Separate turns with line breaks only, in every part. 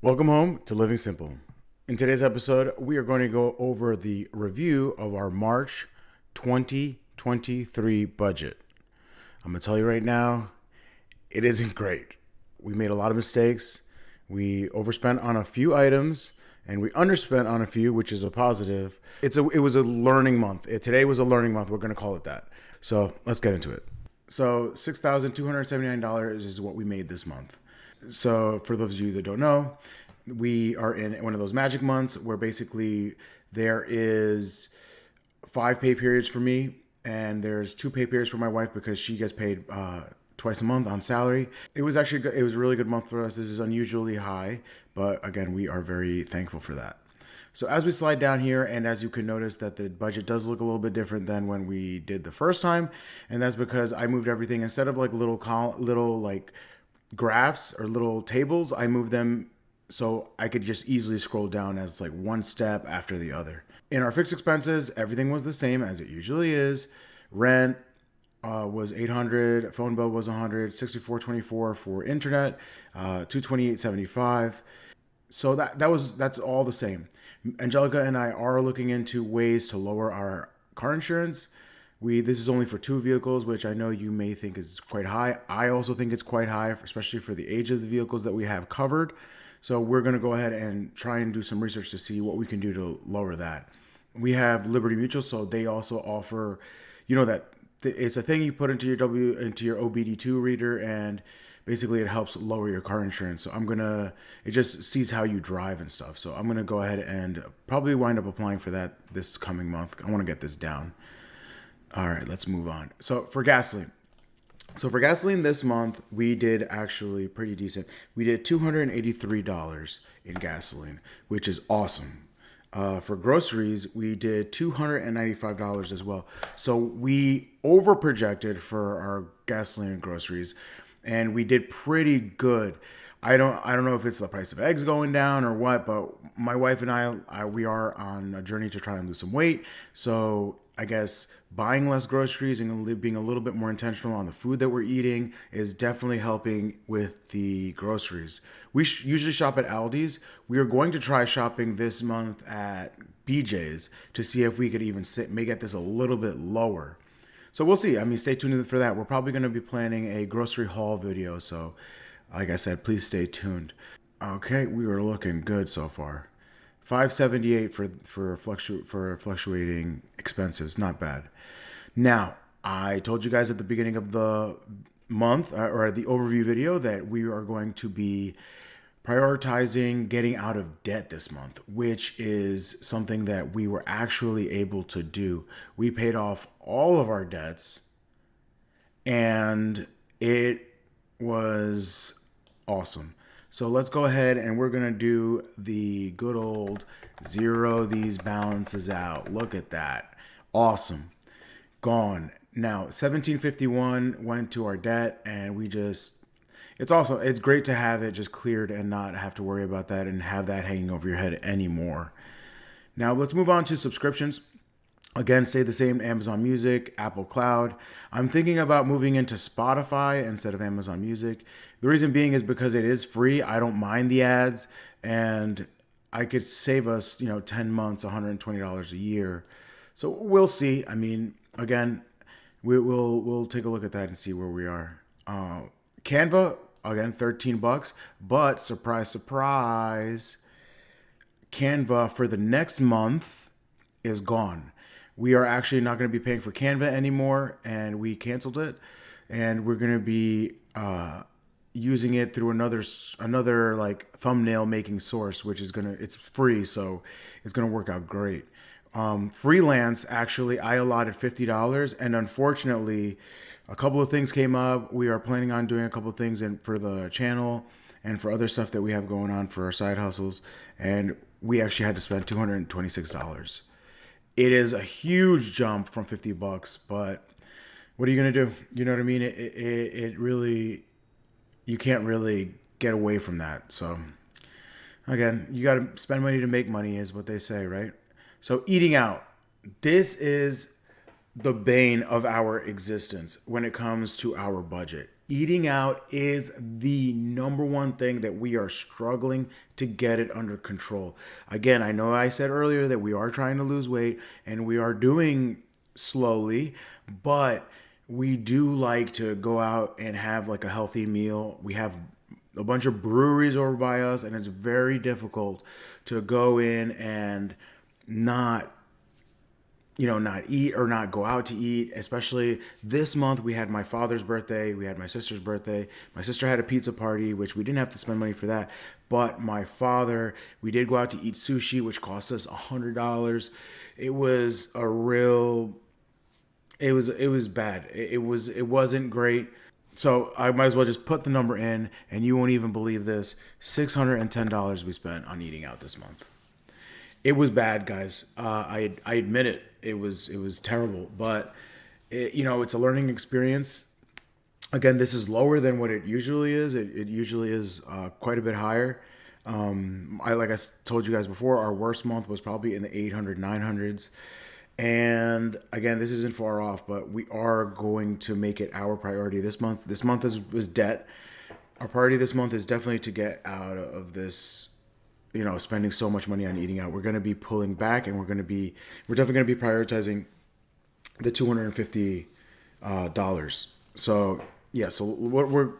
Welcome home to Living Simple. In today's episode, we are going to go over the review of our March 2023 budget. I'm going to tell you right now, it isn't great. We made a lot of mistakes. We overspent on a few items and we underspent on a few, which is a positive. It was a learning month. Today was a learning month. We're going to call it that. So let's get into it. So $6,279 is what we made this month. So for those of you that don't know, we are in one of those magic months where basically there is 5 pay periods for me and there's 2 pay periods for my wife because she gets paid twice a month on salary. It was actually good. It was a really good month for us. This is unusually high, but again, we are very thankful for that. So as we slide down here, and as you can notice that the budget does look a little bit different than when we did the first time, and that's because I moved everything instead of like little like graphs or little tables, I moved them so I could just easily scroll down as like one step after the other. In our fixed expenses, everything was the same as it usually is. Rent was $800, phone bill was $100, $64.24 for internet, $228.75. So that's all the same. Angelica and I are looking into ways to lower our car insurance. This is only for 2 vehicles, which I know you may think is quite high. I also think it's quite high, especially for the age of the vehicles that we have covered. So we're going to go ahead and try and do some research to see what we can do to lower that. We have Liberty Mutual, so they also offer, that it's a thing you put into your OBD2 reader, and basically it helps lower your car insurance. So it just sees how you drive and stuff. So I'm going to go ahead and probably wind up applying for that this coming month. I want to get this down. All right, let's move on. So for gasoline this month, we did actually pretty decent. We did $283 in gasoline, which is awesome. For groceries, we did $295 as well. So we over projected for our gasoline and groceries, and we did pretty good. I don't know if it's the price of eggs going down or what, but my wife and we are on a journey to try and lose some weight. So I guess buying less groceries and being a little bit more intentional on the food that we're eating is definitely helping with the groceries. We usually shop at Aldi's. We are going to try shopping this month at BJ's to see if we could even get this a little bit lower. So we'll see. I mean, stay tuned for that. We're probably going to be planning a grocery haul video. So like I said, please stay tuned. Okay, we were looking good so far. $578 for fluctuating expenses, not bad. Now, I told you guys at the beginning of the month or the overview video that we are going to be prioritizing getting out of debt this month, which is something that we were actually able to do. We paid off all of our debts, and it was awesome. So let's go ahead and we're going to do the good old zero these balances out. Look at that. Awesome. Gone. Now, 1751 went to our debt, and it's great to have it just cleared and not have to worry about that and have that hanging over your head anymore. Now, let's move on to subscriptions. Again, stay the same: Amazon Music, Apple Cloud. I'm thinking about moving into Spotify instead of Amazon Music. The reason being is because it is free. I don't mind the ads, and I could save us, 10 months, $120 a year. So we'll see. I mean, again, we'll take a look at that and see where we are. Canva, again, $13, but surprise, surprise, Canva for the next month is gone. We are actually not going to be paying for Canva anymore, and we canceled it. And we're going to be using it through another like thumbnail making source, which is it's free, so it's gonna work out great. Freelance, actually, I allotted $50, and unfortunately, a couple of things came up. We are planning on doing a couple of things for the channel and for other stuff that we have going on for our side hustles, and we actually had to spend $226. It is a huge jump from $50, but what are you gonna do? You know what I mean? It really, you can't really get away from that. So again, you got to spend money to make money is what they say, right? So eating out, this is the bane of our existence when it comes to our budget. Eating out is the number one thing that we are struggling to get it under control. Again, I know I said earlier that we are trying to lose weight and we are doing slowly, but we do like to go out and have like a healthy meal. We have a bunch of breweries over by us, and it's very difficult to go in and not not eat or not go out to eat. Especially this month, we had my father's birthday, we had my sister's birthday. My sister had a pizza party, which we didn't have to spend money for that. But my father, we did go out to eat sushi, which cost us $100. It was a real, it was bad. It wasn't great. So I might as well just put the number in, and you won't even believe this: $610 we spent on eating out this month. It was bad, guys. I admit it. It was terrible, but it's a learning experience. Again, this is lower than what it usually is. It usually is quite a bit higher. Like I told you guys before, our worst month was probably in the 800, 900s. And again, this isn't far off, but we are going to make it our priority this month. This month is debt. Our priority this month is definitely to get out of this, spending so much money on eating out. We're going to be pulling back, and we're definitely going to be prioritizing the $250. So yeah, so we're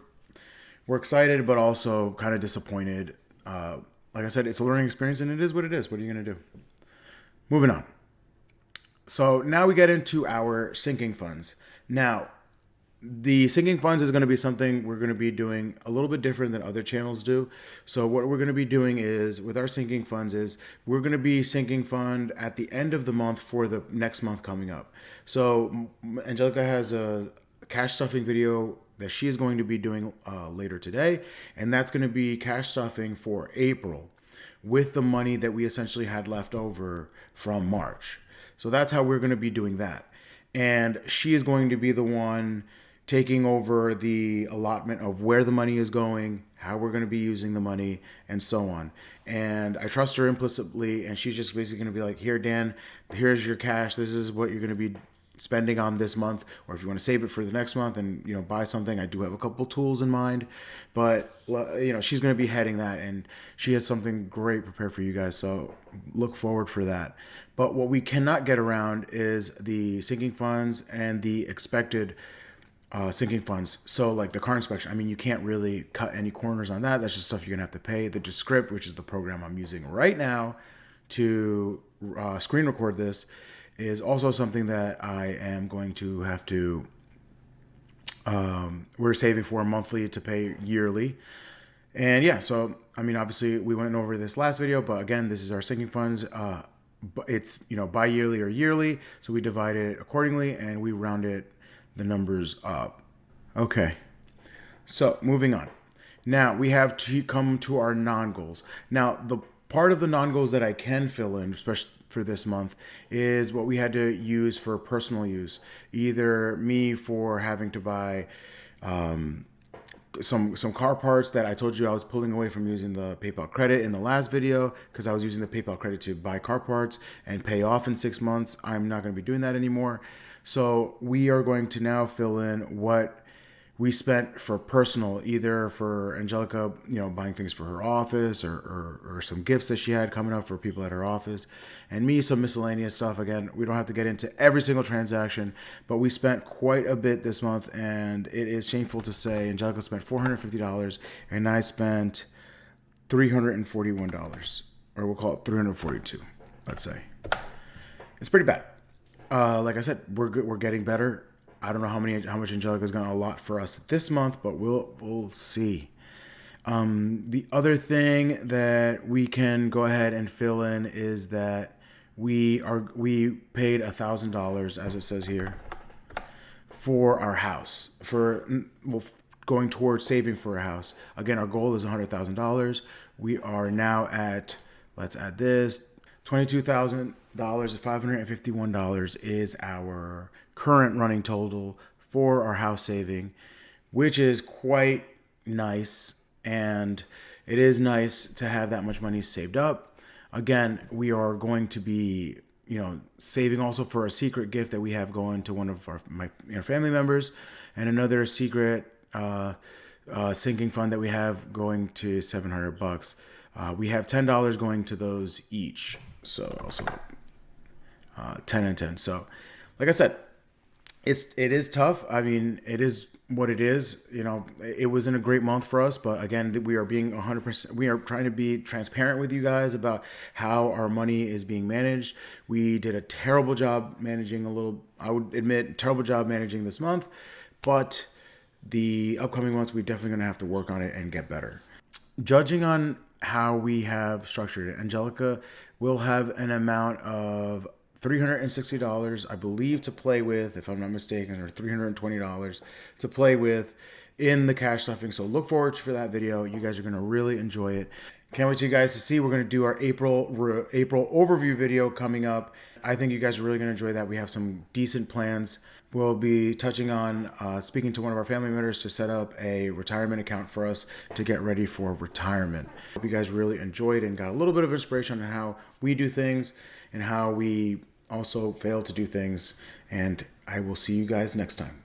excited, but also kind of disappointed. Like I said, it's a learning experience, and it is what it is. What are you going to do? Moving on. So now we get into our sinking funds. Now, the sinking funds is going to be something we're going to be doing a little bit different than other channels do. So what we're going to be doing is, with our sinking funds, is we're going to be sinking fund at the end of the month for the next month coming up. So Angelica has a cash stuffing video that she is going to be doing later today, and that's going to be cash stuffing for April with the money that we essentially had left over from March. So that's how we're going to be doing that. And she is going to be the one taking over the allotment of where the money is going, how we're going to be using the money, and so on. And I trust her implicitly, and she's just basically going to be like, here, Dan, here's your cash. This is what you're going to be spending on this month, or if you want to save it for the next month and buy something. I do have a couple tools in mind, but she's going to be heading that, and she has something great prepared for you guys, so look forward for that. But what we cannot get around is the sinking funds and the expected sinking funds. So like the car inspection, I mean, you can't really cut any corners on that. That's just stuff you're gonna have to pay. The Descript, which is the program I'm using right now to screen record this, is also something that I am going to have to, we're saving for monthly to pay yearly. And yeah, so, I mean, obviously we went over this last video, but again, this is our sinking funds. It's, bi-yearly or yearly. So we divide it accordingly and we round it, the numbers up. Okay. So moving on. Now we have to come to our non-goals. Now, the part of the non-goals that I can fill in, especially for this month, is what we had to use for personal use. Either me for having to buy some car parts that I told you I was pulling away from using the PayPal credit in the last video, because I was using the PayPal credit to buy car parts and pay off in 6 months. I'm not going to be doing that anymore. So we are going to now fill in what we spent for personal, either for Angelica, buying things for her office or some gifts that she had coming up for people at her office, and me, some miscellaneous stuff. Again, we don't have to get into every single transaction, but we spent quite a bit this month, and it is shameful to say Angelica spent $450 and I spent $341, or we'll call it $342, let's say. It's pretty bad. Like I said, we're getting better. I don't know how much Angelica is going to allot for us this month, but we'll see. The other thing that we can go ahead and fill in is that we paid $1,000, as it says here, for our house, going towards saving for a house. Again, our goal is $100,000. We are now at, let's add this, $22,551 is our current running total for our house saving, which is quite nice. And it is nice to have that much money saved up. Again, we are going to be, saving also for a secret gift that we have going to one of my family members, and another secret sinking fund that we have going to $700. We have $10 going to those each. So also 10 and 10. So like I said, it is tough. I mean, it is what it is. You know, it wasn't a great month for us, but again, we are being 100%. We are trying to be transparent with you guys about how our money is being managed. We did a terrible job managing I would admit, terrible job managing this month, but the upcoming months, we're definitely going to have to work on it and get better. Judging on how we have structured it, Angelica will have an amount of $360, I believe, to play with, if I'm not mistaken, or $320 to play with in the cash stuffing. So look forward for that video. You guys are going to really enjoy it. Can't wait for you guys to see. We're going to do our April overview video coming up. I think you guys are really going to enjoy that. We have some decent plans. We'll be touching on speaking to one of our family members to set up a retirement account for us to get ready for retirement. Hope you guys really enjoyed and got a little bit of inspiration on how we do things and how we also fail to do things. And I will see you guys next time.